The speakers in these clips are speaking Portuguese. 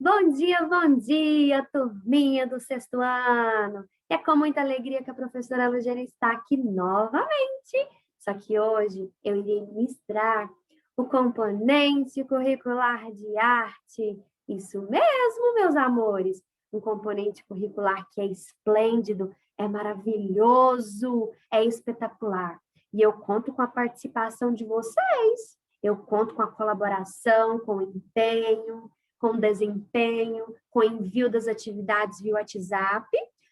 Bom dia, turminha do sexto ano. É com muita alegria que a professora Lugiane está aqui novamente. Só que hoje eu irei ministrar o componente curricular de arte. Isso mesmo, meus amores. Um componente curricular que é esplêndido, é maravilhoso, é espetacular. E eu conto com a participação de vocês. Eu conto com a colaboração, com o empenho, com desempenho, com envio das atividades via WhatsApp,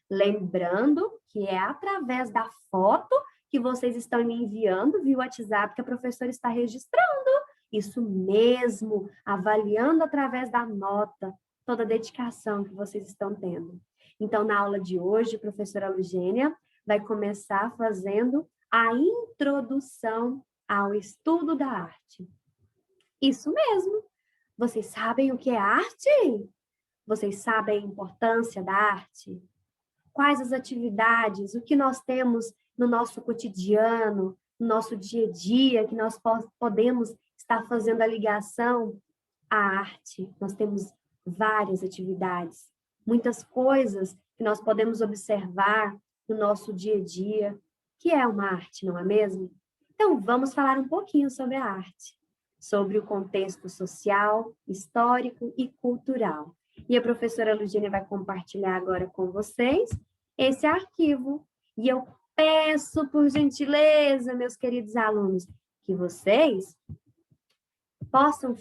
lembrando que é através da foto que vocês estão me enviando via WhatsApp que a professora está registrando. Isso mesmo, avaliando através da nota toda a dedicação que vocês estão tendo. Então, na aula de hoje, a professora Lugênia vai começar fazendo a introdução ao estudo da arte. Isso mesmo. Vocês sabem o que é arte? Vocês sabem a importância da arte? Quais as atividades, o que nós temos no nosso cotidiano, no nosso dia a dia, que nós podemos estar fazendo a ligação à arte? Nós temos várias atividades, muitas coisas que nós podemos observar no nosso dia a dia, que é uma arte, não é mesmo? Então, vamos falar um pouquinho sobre a arte, sobre o contexto social, histórico e cultural. E a professora Lugênia vai compartilhar agora com vocês esse arquivo. E eu peço, por gentileza, meus queridos alunos, que vocês possam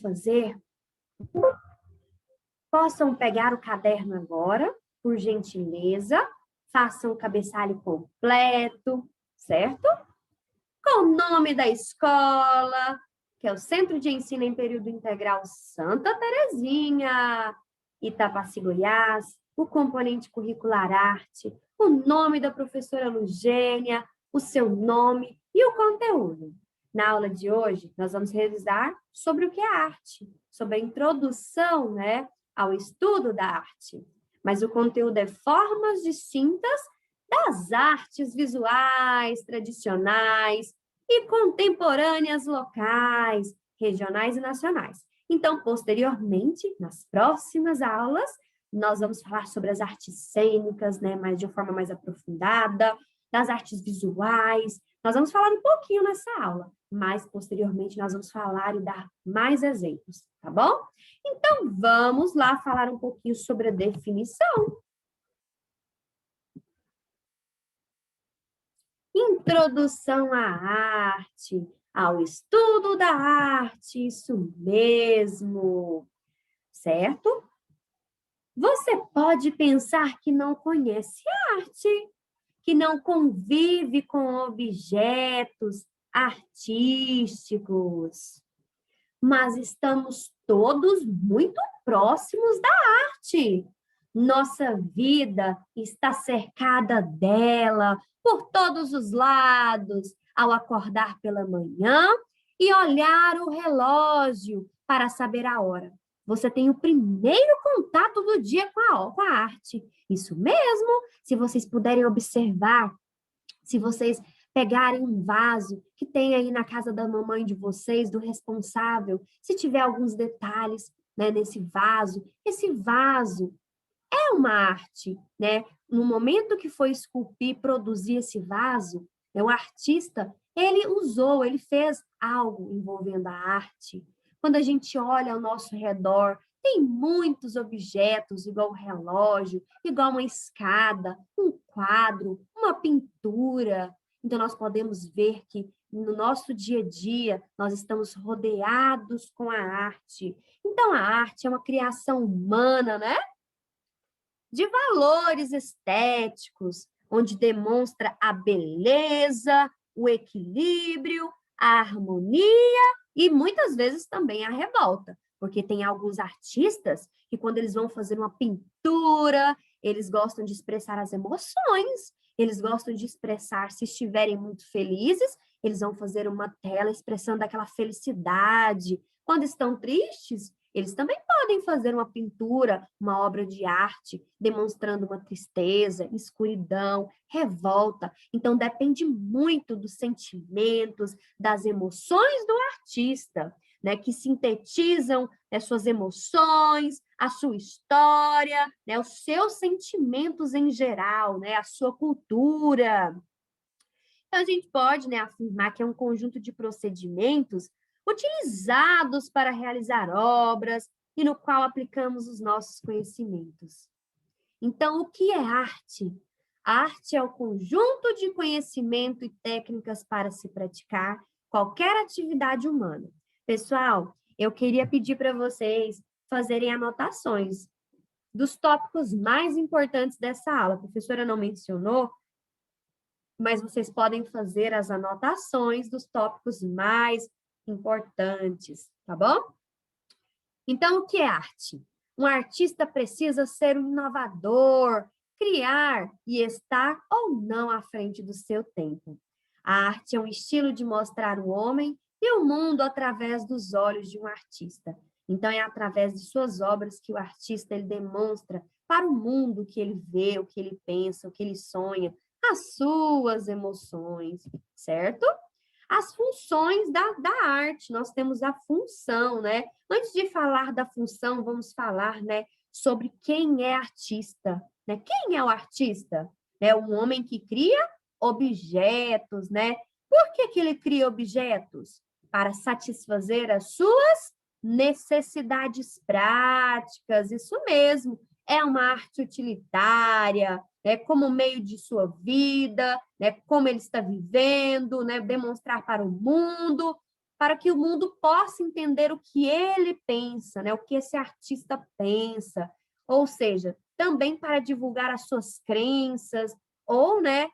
pegar o caderno agora, por gentileza, façam o cabeçalho completo, certo? Com o nome da escola, que é o Centro de Ensino em Período Integral Santa Terezinha, Itapaci, Goiás, o componente curricular arte, o nome da professora Lugênia, o seu nome e o conteúdo. Na aula de hoje, nós vamos revisar sobre o que é arte, sobre a introdução, ao estudo da arte. Mas o conteúdo é formas distintas das artes visuais, tradicionais e contemporâneas locais, regionais e nacionais. Então, posteriormente, nas próximas aulas, nós vamos falar sobre as artes cênicas, mas de uma forma mais aprofundada, das artes visuais. Nós vamos falar um pouquinho nessa aula, mas posteriormente nós vamos falar e dar mais exemplos, tá bom? Então, vamos lá falar um pouquinho sobre a definição. Introdução à arte, ao estudo da arte, isso mesmo, certo? Você pode pensar que não conhece arte, que não convive com objetos artísticos, mas estamos todos muito próximos da arte. Nossa vida está cercada dela por todos os lados, ao acordar pela manhã e olhar o relógio para saber a hora. Você tem o primeiro contato do dia com a arte. Isso mesmo, se vocês puderem observar, se vocês pegarem um vaso que tem aí na casa da mamãe de vocês, do responsável, se tiver alguns detalhes, nesse vaso, esse vaso é uma arte, No momento que foi esculpir, produzir esse vaso, o artista, ele fez algo envolvendo a arte. Quando a gente olha ao nosso redor, tem muitos objetos, igual um relógio, igual uma escada, um quadro, uma pintura. Então, nós podemos ver que no nosso dia a dia, nós estamos rodeados com a arte. Então, a arte é uma criação humana, de valores estéticos, onde demonstra a beleza, o equilíbrio, a harmonia e muitas vezes também a revolta, porque tem alguns artistas que quando eles vão fazer uma pintura, eles gostam de expressar as emoções, eles gostam de expressar, se estiverem muito felizes, eles vão fazer uma tela expressando aquela felicidade. Quando estão tristes, eles também podem fazer uma pintura, uma obra de arte, demonstrando uma tristeza, escuridão, revolta. Então, depende muito dos sentimentos, das emoções do artista. né, que sintetizam, né, suas emoções, a sua história, né, os seus sentimentos em geral, né, a sua cultura. Então, a gente pode, né, afirmar que é um conjunto de procedimentos utilizados para realizar obras e no qual aplicamos os nossos conhecimentos. Então, o que é arte? A arte é o conjunto de conhecimento e técnicas para se praticar qualquer atividade humana. Pessoal, eu queria pedir para vocês fazerem anotações dos tópicos mais importantes dessa aula. A professora não mencionou, mas vocês podem fazer as anotações dos tópicos mais importantes, tá bom? Então, o que é arte? Um artista precisa ser um inovador, criar e estar ou não à frente do seu tempo. A arte é um estilo de mostrar o homem e o mundo através dos olhos de um artista. Então, é através de suas obras que o artista ele demonstra para o mundo o que ele vê, o que ele pensa, o que ele sonha, as suas emoções, certo? As funções da arte, nós temos a função, né? Antes de falar da função, vamos falar, né, sobre quem é artista, né? Quem é o artista? É um homem que cria objetos, né? Por que que ele cria objetos? Para satisfazer as suas necessidades práticas, isso mesmo. É uma arte utilitária, né, como meio de sua vida, né, como ele está vivendo, né, demonstrar para o mundo, para que o mundo possa entender o que ele pensa, né, o que esse artista pensa, ou seja, também para divulgar as suas crenças, ou, né,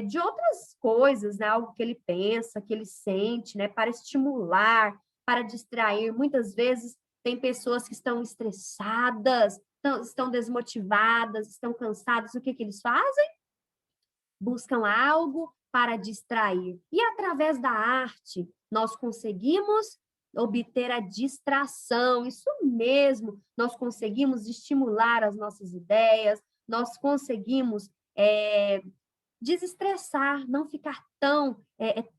de outras coisas, né, algo que ele pensa, que ele sente, né, para estimular, para distrair. Muitas vezes tem pessoas que estão estressadas, estão desmotivadas, estão cansadas, o que que eles fazem? Buscam algo para distrair. E através da arte, nós conseguimos obter a distração, isso mesmo, nós conseguimos estimular as nossas ideias, nós conseguimos desestressar, não ficar tão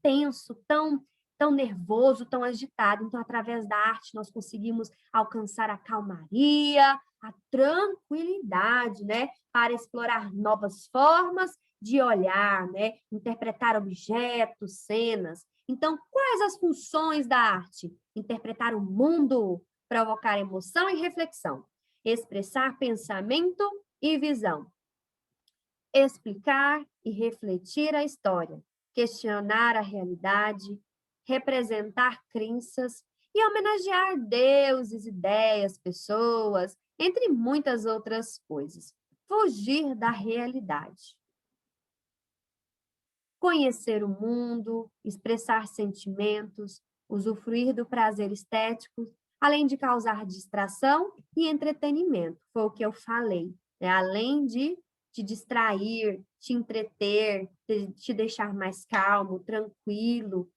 tenso, tão nervoso, tão agitado. Então, através da arte, nós conseguimos alcançar a calmaria, a tranquilidade, né? Para explorar novas formas de olhar, né? Interpretar objetos, cenas. Então, quais as funções da arte? Interpretar o mundo, provocar emoção e reflexão, expressar pensamento e visão, explicar e refletir a história, questionar a realidade, representar crenças e homenagear deuses, ideias, pessoas, entre muitas outras coisas. Fugir da realidade. Conhecer o mundo, expressar sentimentos, usufruir do prazer estético, além de causar distração e entretenimento. Foi o que eu falei, né? Além de te distrair, te entreter, te deixar mais calmo, tranquilo,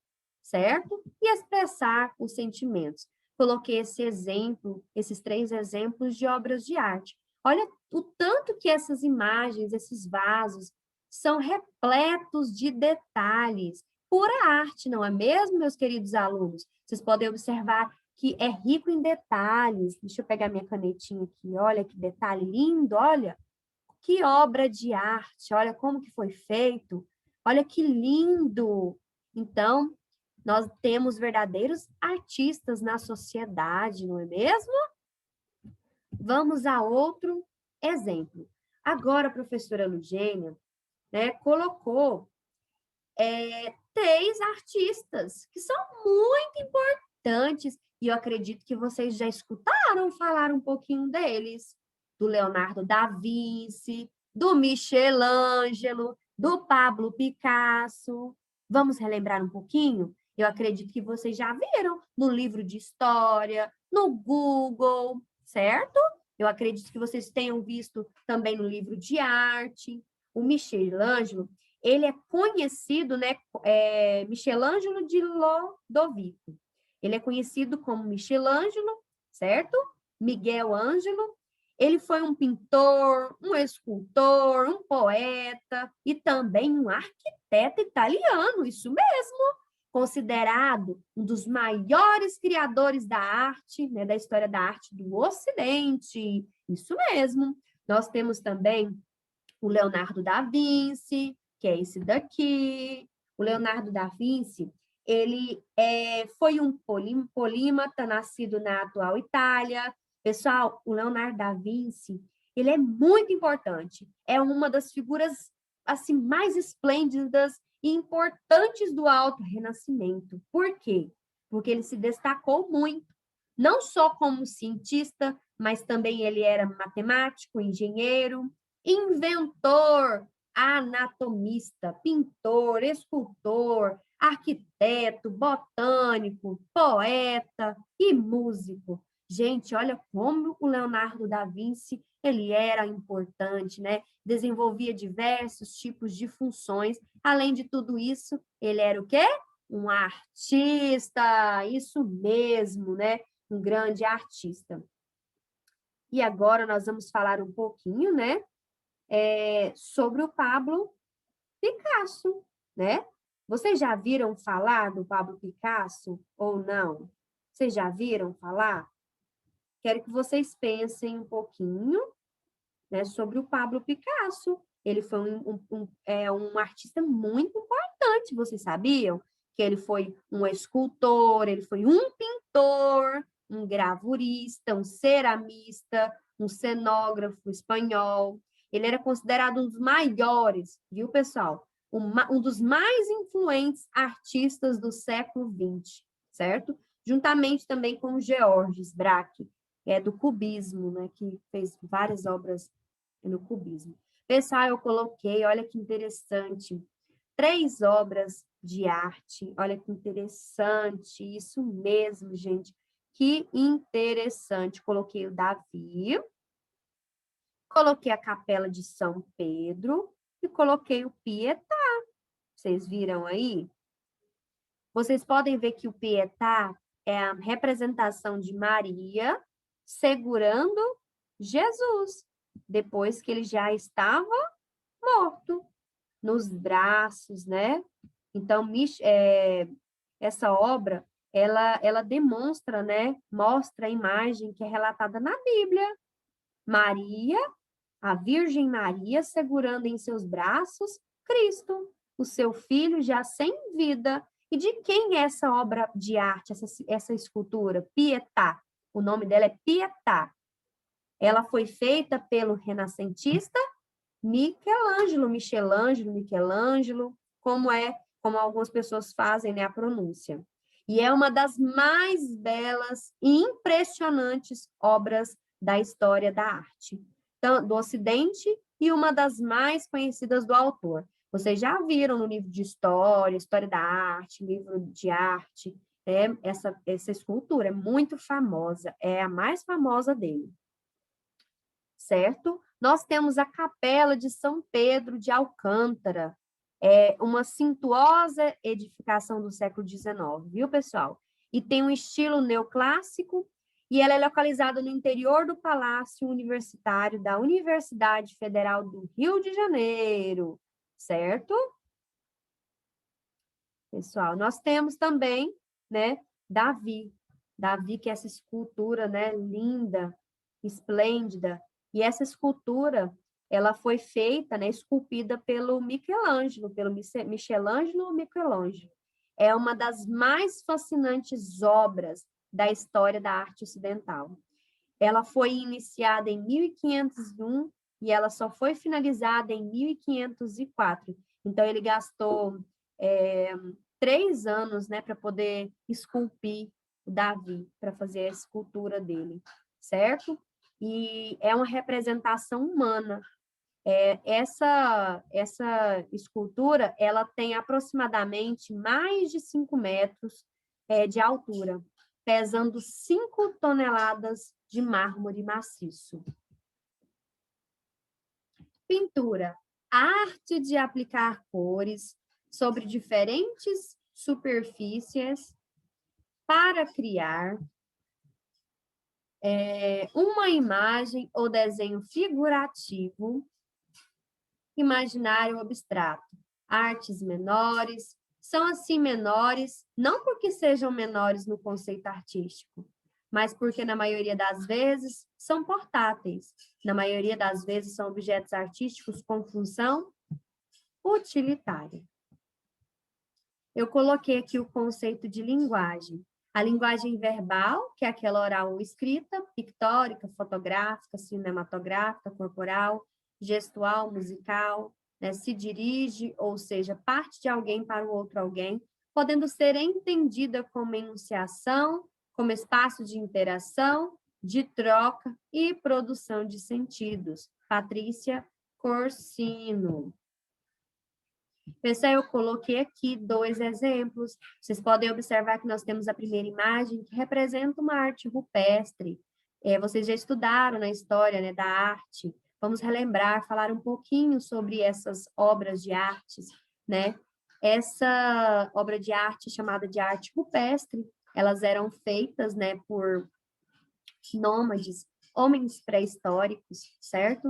certo? E expressar os sentimentos. Coloquei esse exemplo, esses 3 exemplos de obras de arte. Olha o tanto que essas imagens, esses vasos, são repletos de detalhes. Pura arte, não é mesmo, meus queridos alunos? Vocês podem observar que é rico em detalhes. Deixa eu pegar minha canetinha aqui. Olha que detalhe lindo, olha. Que obra de arte, olha como que foi feito. Olha que lindo. Então, nós temos verdadeiros artistas na sociedade, não é mesmo? Vamos a outro exemplo. Agora, a professora Lugênia, né, colocou 3 artistas que são muito importantes e eu acredito que vocês já escutaram falar um pouquinho deles, do Leonardo da Vinci, do Michelangelo, do Pablo Picasso. Vamos relembrar um pouquinho? Eu acredito que vocês já viram no livro de história, no Google, certo? Eu acredito que vocês tenham visto também no livro de arte. O Michelangelo, ele é conhecido, né, Michelangelo de Lodovico. Ele é conhecido como Michelangelo, certo? Miguel Ângelo. Ele foi um pintor, um escultor, um poeta e também um arquiteto italiano, isso mesmo. considerado um dos maiores criadores da arte, né, da história da arte do Ocidente. Isso mesmo. Nós temos também o Leonardo da Vinci, que é esse daqui. O Leonardo da Vinci, ele foi um polímata, nascido na atual Itália. Pessoal, o Leonardo da Vinci, ele é muito importante. É uma das figuras assim mais esplêndidas e importantes do Alto Renascimento. Por quê? Porque ele se destacou muito, não só como cientista, mas também ele era matemático, engenheiro, inventor, anatomista, pintor, escultor, arquiteto, botânico, poeta e músico. Gente, olha como o Leonardo da Vinci, ele era importante, né? Desenvolvia diversos tipos de funções. Além de tudo isso, ele era o quê? Um artista, isso mesmo, né? Um grande artista. E agora nós vamos falar um pouquinho, né? Sobre o Pablo Picasso, né? Vocês já viram falar do Pablo Picasso ou não? Vocês já viram falar? Quero que vocês pensem um pouquinho, né, sobre o Pablo Picasso. Ele foi um artista muito importante, vocês sabiam? Que ele foi um escultor, ele foi um pintor, um gravurista, um ceramista, um cenógrafo espanhol. Ele era considerado um dos maiores, viu, pessoal? Um dos mais influentes artistas do século XX, certo? Juntamente também com o Georges Braque, do cubismo, né, que fez várias obras no cubismo. Pessoal, eu coloquei, olha que interessante, 3 obras de arte. Olha que interessante, isso mesmo, gente. Que interessante. Coloquei o Davi, coloquei a Capela de São Pedro e coloquei o Pietà. Vocês viram aí? Vocês podem ver que o Pietà é a representação de Maria segurando Jesus, depois que ele já estava morto, nos braços, né? Então, essa obra, ela demonstra, né? Mostra a imagem que é relatada na Bíblia. Maria, a Virgem Maria, segurando em seus braços Cristo, o seu filho já sem vida. E de quem é essa obra de arte, essa escultura? Pietà. O nome dela é Pietà. Ela foi feita pelo renascentista Michelangelo, como algumas pessoas fazem, né, a pronúncia. E é uma das mais belas e impressionantes obras da história da arte, do Ocidente, e uma das mais conhecidas do autor. Vocês já viram no livro de história da arte, livro de arte, essa escultura é muito famosa, é a mais famosa dele, certo? Nós temos a Capela de São Pedro de Alcântara, uma suntuosa edificação do século XIX, viu, pessoal? E tem um estilo neoclássico, e ela é localizada no interior do Palácio Universitário da Universidade Federal do Rio de Janeiro, certo? Pessoal, nós temos também, né, Davi, que é essa escultura, né, linda, esplêndida, e essa escultura, ela foi feita, né, esculpida pelo Michelangelo. É uma das mais fascinantes obras da história da arte ocidental. Ela foi iniciada em 1501 e ela só foi finalizada em 1504. Então, ele gastou 3 anos, né, para poder esculpir o Davi, para fazer a escultura dele, certo? E é uma representação humana. Essa escultura, ela tem aproximadamente mais de 5 metros de altura, pesando 5 toneladas de mármore maciço. Pintura. A arte de aplicar cores sobre diferentes superfícies para criar uma imagem ou desenho figurativo, imaginário ou abstrato, artes menores, são assim menores, não porque sejam menores no conceito artístico, mas porque na maioria das vezes são portáteis, na maioria das vezes são objetos artísticos com função utilitária. Eu coloquei aqui o conceito de linguagem. A linguagem verbal, que é aquela oral ou escrita, pictórica, fotográfica, cinematográfica, corporal, gestual, musical, né? Se dirige, ou seja, parte de alguém para o outro alguém, podendo ser entendida como enunciação, como espaço de interação, de troca e produção de sentidos. Patrícia Corsino. Pessoal, eu coloquei aqui 2 exemplos. Vocês podem observar que nós temos a primeira imagem que representa uma arte rupestre. Vocês já estudaram na história, né, da arte. Vamos relembrar, falar um pouquinho sobre essas obras de artes, né? Essa obra de arte chamada de arte rupestre, elas eram feitas, né, por nômades, homens pré-históricos, certo?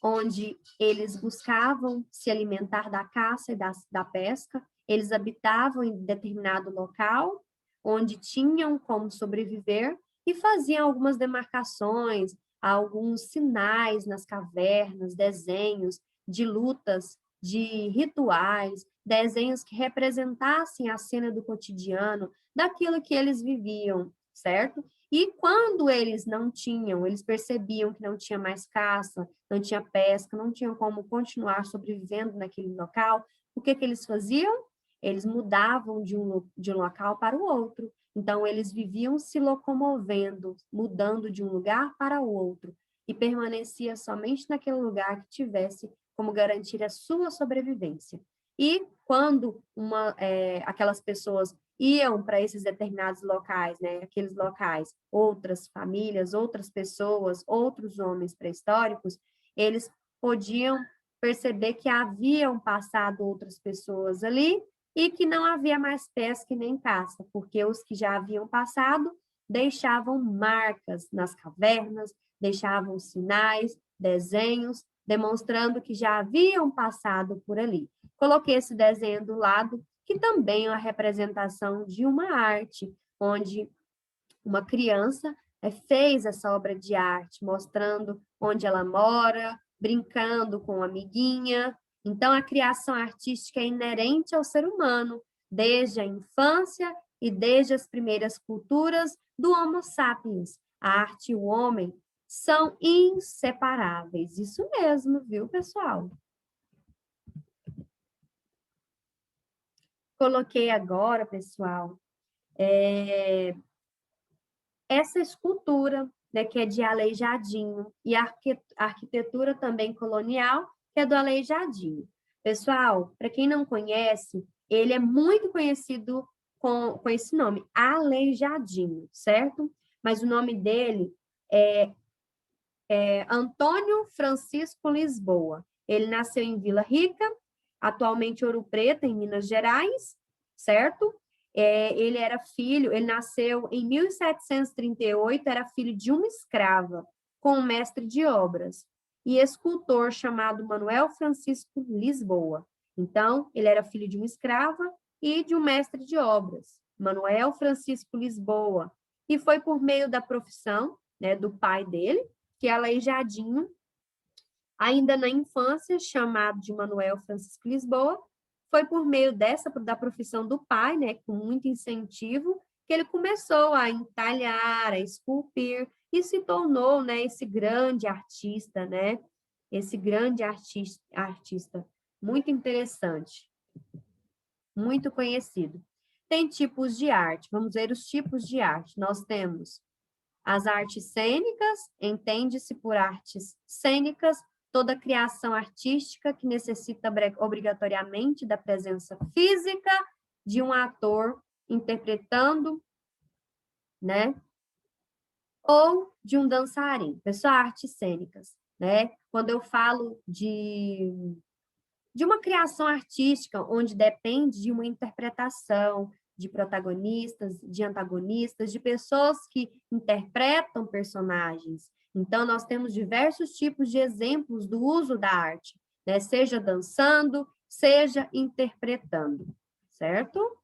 Onde eles buscavam se alimentar da caça e da pesca, eles habitavam em determinado local, onde tinham como sobreviver, e faziam algumas demarcações, alguns sinais nas cavernas, desenhos de lutas, de rituais, desenhos que representassem a cena do cotidiano, daquilo que eles viviam, certo? E quando eles não tinham, eles percebiam que não tinha mais caça, não tinha pesca, não tinham como continuar sobrevivendo naquele local, o que eles faziam? Eles mudavam de um local para o outro. Então, eles viviam se locomovendo, mudando de um lugar para o outro, e permanecia somente naquele lugar que tivesse como garantir a sua sobrevivência. E quando aquelas pessoas iam para esses determinados locais, né? Aqueles locais, outras famílias, outras pessoas, outros homens pré-históricos, eles podiam perceber que haviam passado outras pessoas ali e que não havia mais pesca e nem caça, porque os que já haviam passado deixavam marcas nas cavernas, deixavam sinais, desenhos, demonstrando que já haviam passado por ali. Coloquei esse desenho do lado, que também é uma representação de uma arte, onde uma criança fez essa obra de arte, mostrando onde ela mora, brincando com uma amiguinha. Então, a criação artística é inerente ao ser humano, desde a infância e desde as primeiras culturas do Homo sapiens. A arte e o homem são inseparáveis. Isso mesmo, viu, pessoal? Coloquei agora, pessoal, essa escultura, né, que é de Aleijadinho, e a arquitetura também colonial, que é do Aleijadinho. Pessoal, para quem não conhece, ele é muito conhecido com esse nome, Aleijadinho, certo? Mas o nome dele é Antônio Francisco Lisboa. Ele nasceu em Vila Rica, atualmente Ouro Preto, em Minas Gerais, certo? Ele nasceu em 1738, era filho de uma escrava, com um mestre de obras, e escultor chamado Manuel Francisco Lisboa. Então, ele era filho de uma escrava e de um mestre de obras, Manuel Francisco Lisboa, e foi por meio da profissão, né, do pai dele, que é Aleijadinho, ainda na infância, chamado de Manuel Francisco Lisboa, foi por meio da profissão do pai, né, com muito incentivo, que ele começou a entalhar, a esculpir, e se tornou, né, esse grande artista, né, esse grande artista, muito interessante, muito conhecido. Tem tipos de arte, vamos ver os tipos de arte. Nós temos as artes cênicas, entende-se por artes cênicas toda criação artística que necessita obrigatoriamente da presença física de um ator interpretando, né? Ou de um dançarino. Pessoal, artes cênicas, né? Quando eu falo de uma criação artística onde depende de uma interpretação, de protagonistas, de antagonistas, de pessoas que interpretam personagens. Então, nós temos diversos tipos de exemplos do uso da arte, né? Seja dançando, seja interpretando, certo?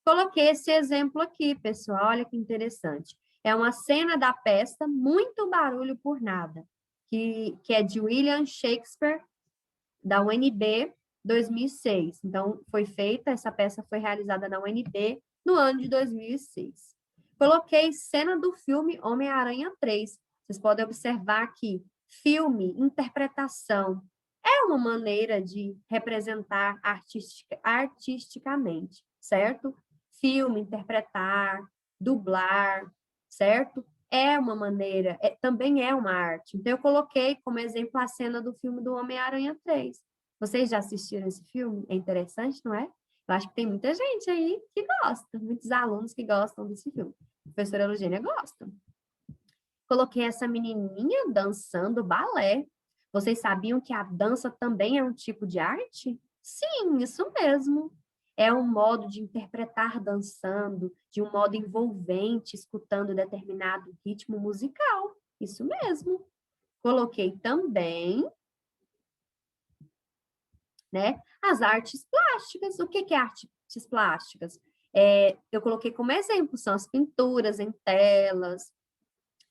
Coloquei esse exemplo aqui, pessoal, olha que interessante. É uma cena da peça Muito Barulho por Nada, que é de William Shakespeare, da UNB, 2006. Então, essa peça foi realizada na UNB no ano de 2006. Coloquei cena do filme Homem-Aranha 3. Vocês podem observar que filme, interpretação, é uma maneira de representar artisticamente, certo? Filme, interpretar, dublar, certo? É uma maneira, também é uma arte. Então, eu coloquei como exemplo a cena do filme do Homem-Aranha 3. Vocês já assistiram esse filme? É interessante, não é? Eu acho que tem muita gente aí que gosta, muitos alunos que gostam desse filme. A professora Eugênia gosta. Coloquei essa menininha dançando balé. Vocês sabiam que a dança também é um tipo de arte? Sim, isso mesmo. É um modo de interpretar dançando, de um modo envolvente, escutando determinado ritmo musical. Isso mesmo. Coloquei também, né, as artes plásticas. O que é artes plásticas? Eu coloquei como exemplo, são as pinturas em telas,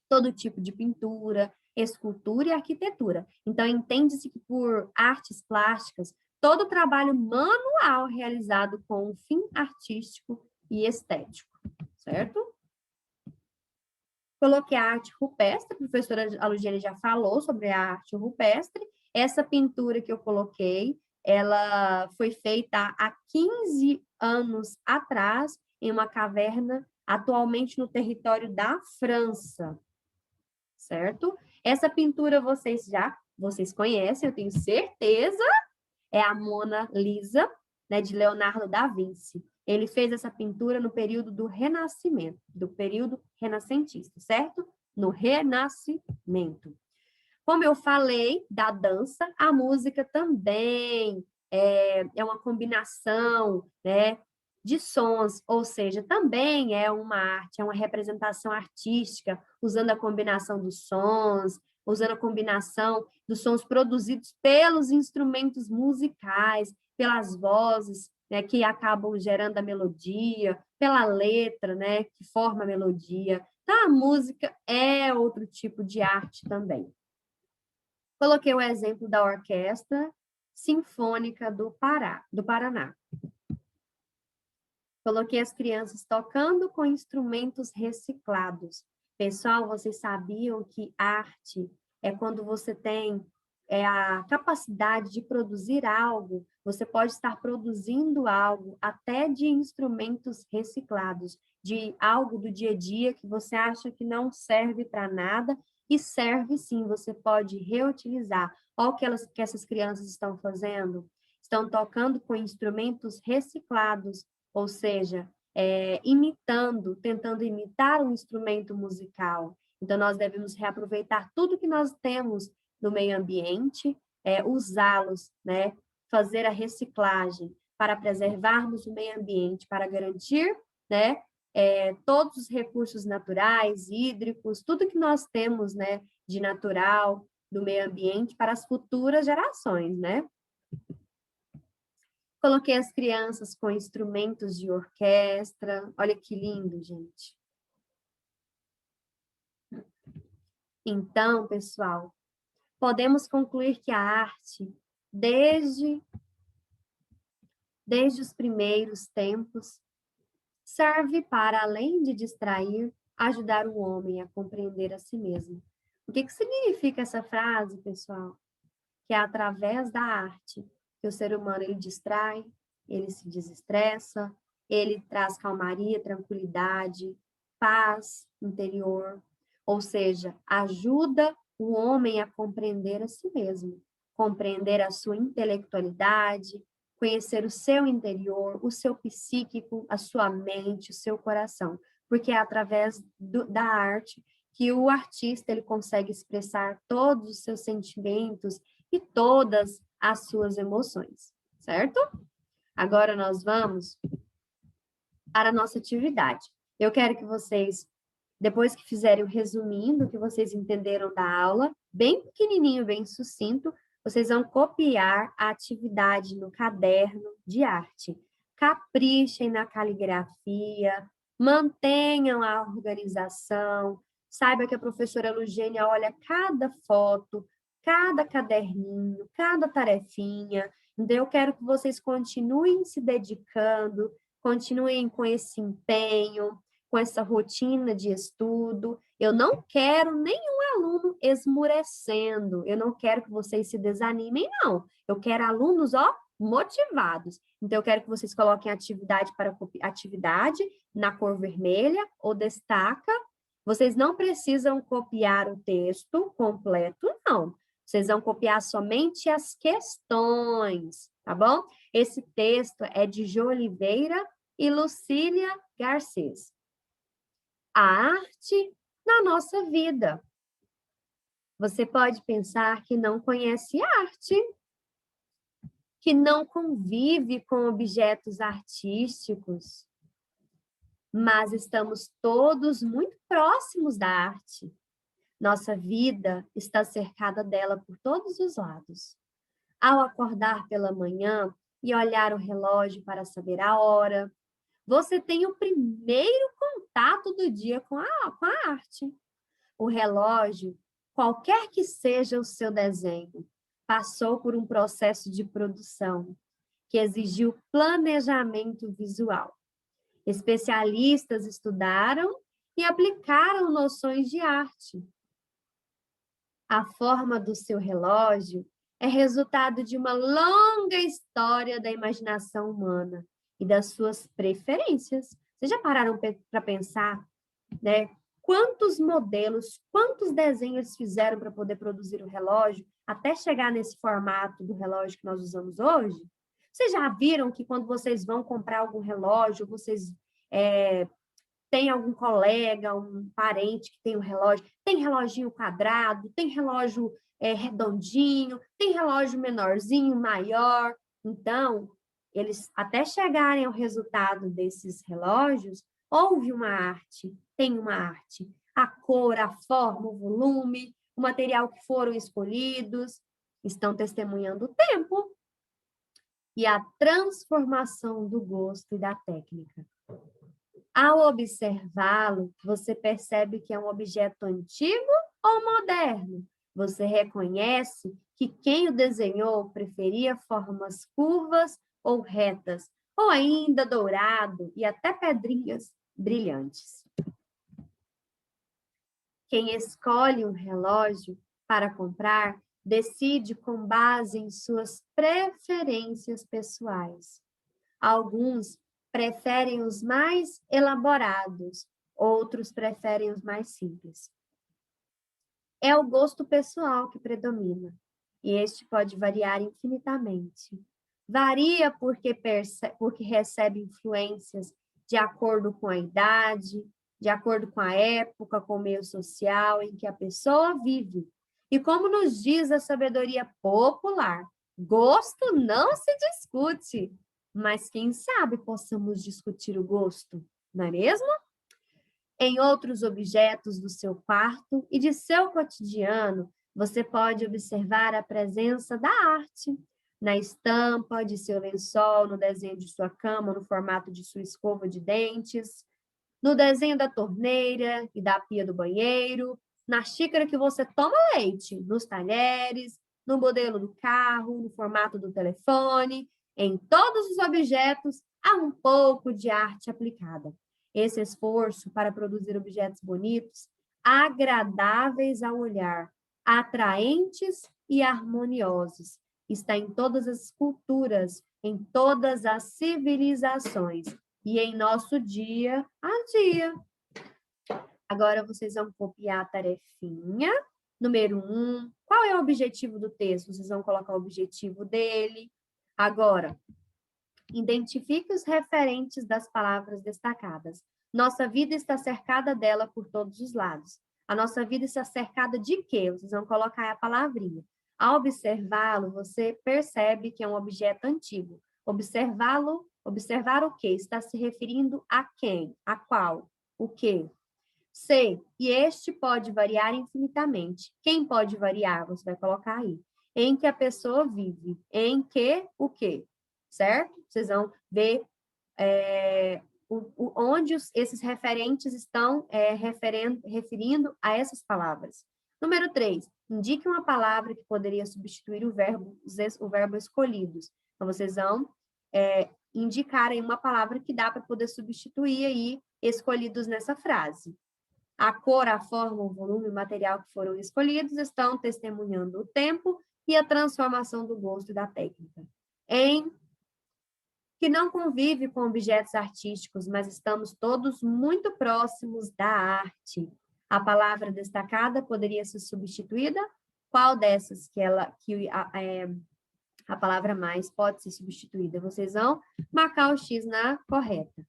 todo tipo de pintura, escultura e arquitetura. Então, entende-se que por artes plásticas, todo trabalho manual realizado com um fim artístico e estético, certo? Coloquei a arte rupestre, a professora Alugiane já falou sobre a arte rupestre. Essa pintura que eu coloquei, ela foi feita há 15 anos atrás, em uma caverna, atualmente no território da França, certo? Essa pintura vocês conhecem, eu tenho certeza, é a Mona Lisa, né, de Leonardo da Vinci. Ele fez essa pintura no período do Renascimento, do período renascentista, certo? No Renascimento. Como eu falei da dança, a música também é uma combinação, né, de sons, ou seja, também é uma arte, é uma representação artística, usando a combinação dos sons, usando a combinação dos sons produzidos pelos instrumentos musicais, pelas vozes, né, que acabam gerando a melodia, pela letra, né, que forma a melodia. Então, a música é outro tipo de arte também. Coloquei o exemplo da Orquestra Sinfônica do Paraná. Coloquei as crianças tocando com instrumentos reciclados. Pessoal, vocês sabiam que arte é quando você tem a capacidade de produzir algo, você pode estar produzindo algo até de instrumentos reciclados, de algo do dia a dia que você acha que não serve para nada e serve sim, você pode reutilizar. Olha o que essas crianças estão fazendo. Estão tocando com instrumentos reciclados, ou seja, tentando imitar um instrumento musical. Então, nós devemos reaproveitar tudo que nós temos no meio ambiente, usá-los, né? Fazer a reciclagem para preservarmos o meio ambiente, para garantir, né? Todos os recursos naturais, hídricos, tudo que nós temos, né? De natural, do meio ambiente para as futuras gerações, né? Coloquei as crianças com instrumentos de orquestra. Olha que lindo, gente. Então, pessoal, podemos concluir que a arte, desde os primeiros tempos, serve para, além de distrair, ajudar o homem a compreender a si mesmo. O que significa essa frase, pessoal? Que é através da arte que o ser humano ele distrai, ele se desestressa, ele traz calmaria, tranquilidade, paz interior, ou seja, ajuda o homem a compreender a si mesmo, compreender a sua intelectualidade, conhecer o seu interior, o seu psíquico, a sua mente, o seu coração, porque é através da arte que o artista ele consegue expressar todos os seus sentimentos e todas as suas emoções, certo? Agora nós vamos para a nossa atividade. Eu quero que vocês, depois que fizerem o resumindo, que vocês entenderam da aula, bem pequenininho, bem sucinto, vocês vão copiar a atividade no caderno de arte. caprichem na caligrafia, mantenham a organização, saiba que a professora Lugênia olha cada foto, cada caderninho, cada tarefinha. Então, eu quero que vocês continuem se dedicando, continuem com esse empenho, com essa rotina de estudo. Eu não quero nenhum aluno esmurecendo, eu não quero que vocês se desanimem, não. Eu quero alunos, ó, motivados. Então, eu quero que vocês coloquem atividade na cor vermelha ou destaca. Vocês não precisam copiar o texto completo, não. Vocês vão copiar somente as questões, tá bom? Esse texto é de Jo Oliveira e Lucília Garcês. A arte na nossa vida. Você pode pensar que não conhece arte, que não convive com objetos artísticos, mas estamos todos muito próximos da arte. Nossa vida está cercada dela por todos os lados. Ao acordar pela manhã e olhar o relógio para saber a hora, você tem o primeiro contato do dia com a arte. O relógio, qualquer que seja o seu desenho, passou por um processo de produção que exigiu planejamento visual. Especialistas estudaram e aplicaram noções de arte. A forma do seu relógio é resultado de uma longa história da imaginação humana e das suas preferências. Vocês já pararam para pensar, né? Quantos modelos, quantos desenhos fizeram para poder produzir o relógio até chegar nesse formato do relógio que nós usamos hoje? Vocês já viram que quando vocês vão comprar algum relógio, vocês tem algum colega, um parente que tem um relógio, tem reloginho quadrado, tem relógio redondinho, tem relógio menorzinho, maior. Então, eles até chegarem ao resultado desses relógios, houve uma arte, tem uma arte. A cor, a forma, o volume, o material que foram escolhidos, estão testemunhando o tempo e a transformação do gosto e da técnica. Ao observá-lo, você percebe que é um objeto antigo ou moderno. Você reconhece que quem o desenhou preferia formas curvas ou retas, ou ainda dourado e até pedrinhas brilhantes. Quem escolhe um relógio para comprar decide com base em suas preferências pessoais. Alguns preferem os mais elaborados, outros preferem os mais simples. É o gosto pessoal que predomina, e este pode variar infinitamente. Varia porque recebe influências de acordo com a idade, de acordo com a época, com o meio social em que a pessoa vive. E como nos diz a sabedoria popular, gosto não se discute, mas quem sabe possamos discutir o gosto, não é mesmo? Em outros objetos do seu quarto e de seu cotidiano, você pode observar a presença da arte, na estampa de seu lençol, no desenho de sua cama, no formato de sua escova de dentes, no desenho da torneira e da pia do banheiro, na xícara que você toma leite, nos talheres, no modelo do carro, no formato do telefone. Em todos os objetos há um pouco de arte aplicada. Esse esforço para produzir objetos bonitos, agradáveis ao olhar, atraentes e harmoniosos, está em todas as culturas, em todas as civilizações e em nosso dia a dia. Agora vocês vão copiar a tarefinha. Número 1, qual é o objetivo do texto? Vocês vão colocar o objetivo dele. Agora, identifique os referentes das palavras destacadas. Nossa vida está cercada dela por todos os lados. A nossa vida está cercada de quê? Vocês vão colocar a palavrinha. Ao observá-lo, você percebe que é um objeto antigo. Observá-lo, observar o quê? Está se referindo a quem? A qual? O quê? C. E este pode variar infinitamente. Quem pode variar? Você vai colocar aí. Em que a pessoa vive. Em que o quê? Certo? Vocês vão ver onde esses referentes estão referindo a essas palavras. Número 3, indique uma palavra que poderia substituir o verbo escolhidos. Então, vocês vão indicar aí uma palavra que dá para poder substituir aí escolhidos nessa frase. A cor, a forma, o volume, o material que foram escolhidos estão testemunhando o tempo e a transformação do gosto e da técnica. Em que não convive com objetos artísticos, mas estamos todos muito próximos da arte. A palavra destacada poderia ser substituída? Qual dessas que a palavra mais pode ser substituída? Vocês vão marcar o X na correta.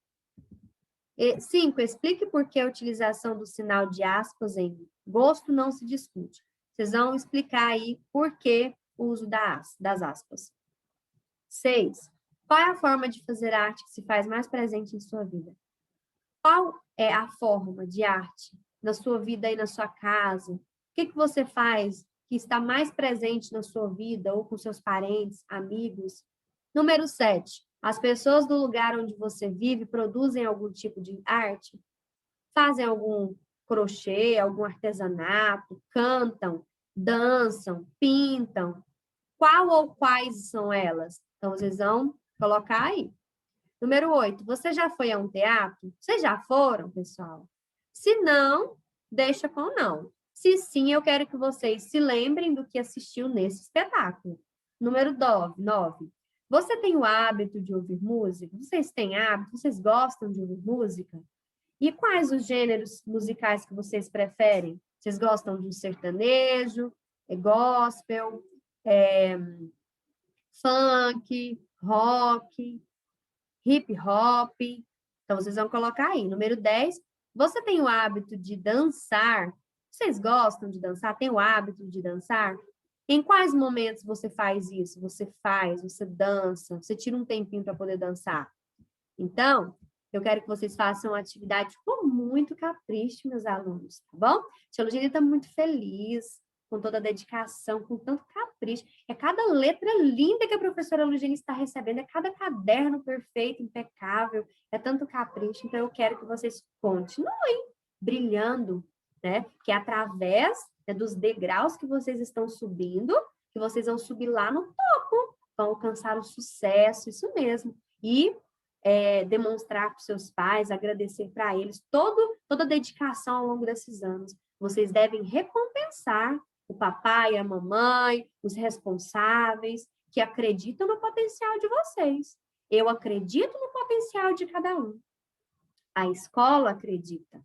5. Explique por que a utilização do sinal de aspas em gosto não se discute. Vocês vão explicar aí por que o uso das aspas. 6. Qual é a forma de fazer arte que se faz mais presente em sua vida? Qual é a forma de arte na sua vida e na sua casa? O que você faz que está mais presente na sua vida ou com seus parentes, amigos? Número 7. As pessoas do lugar onde você vive produzem algum tipo de arte? Fazem algum crochê, algum artesanato, cantam, dançam, pintam? Qual ou quais são elas? Então, vocês vão colocar aí. Número 8. Você já foi a um teatro? Vocês já foram, pessoal? Se não, deixa com não. Se sim, eu quero que vocês se lembrem do que assistiu nesse espetáculo. Número 9. Você tem o hábito de ouvir música? Vocês têm hábito? Vocês gostam de ouvir música? E quais os gêneros musicais que vocês preferem? Vocês gostam de um sertanejo, gospel, funk, rock, hip hop? Então, vocês vão colocar aí. Número 10. Você tem o hábito de dançar? Vocês gostam de dançar? Tem o hábito de dançar? Em quais momentos você faz isso? Você dança, você tira um tempinho para poder dançar. Então, eu quero que vocês façam uma atividade com muito capricho, meus alunos, tá bom? A tia Lugene está muito feliz com toda a dedicação, com tanto capricho. É cada letra linda que a professora Lugene está recebendo, é cada caderno perfeito, impecável, é tanto capricho. Então, eu quero que vocês continuem brilhando, né? Que é através dos degraus que vocês estão subindo, que vocês vão subir lá no topo, vão alcançar o sucesso, isso mesmo. E demonstrar para os seus pais, agradecer para eles toda a dedicação ao longo desses anos. Vocês devem recompensar o papai, a mamãe, os responsáveis, que acreditam no potencial de vocês. Eu acredito no potencial de cada um. A escola acredita.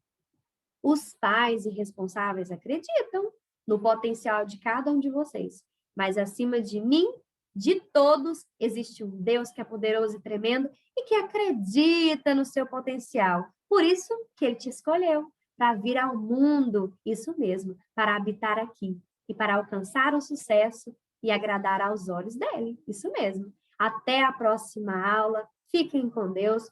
Os pais e responsáveis acreditam no potencial de cada um de vocês. Mas acima de mim, de todos, existe um Deus que é poderoso e tremendo e que acredita no seu potencial. Por isso que ele te escolheu, para vir ao mundo, isso mesmo, para habitar aqui e para alcançar o sucesso e agradar aos olhos dele. Isso mesmo. Até a próxima aula. Fiquem com Deus.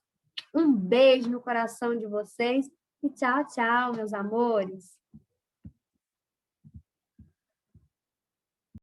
Um beijo no coração de vocês. E tchau, tchau, meus amores.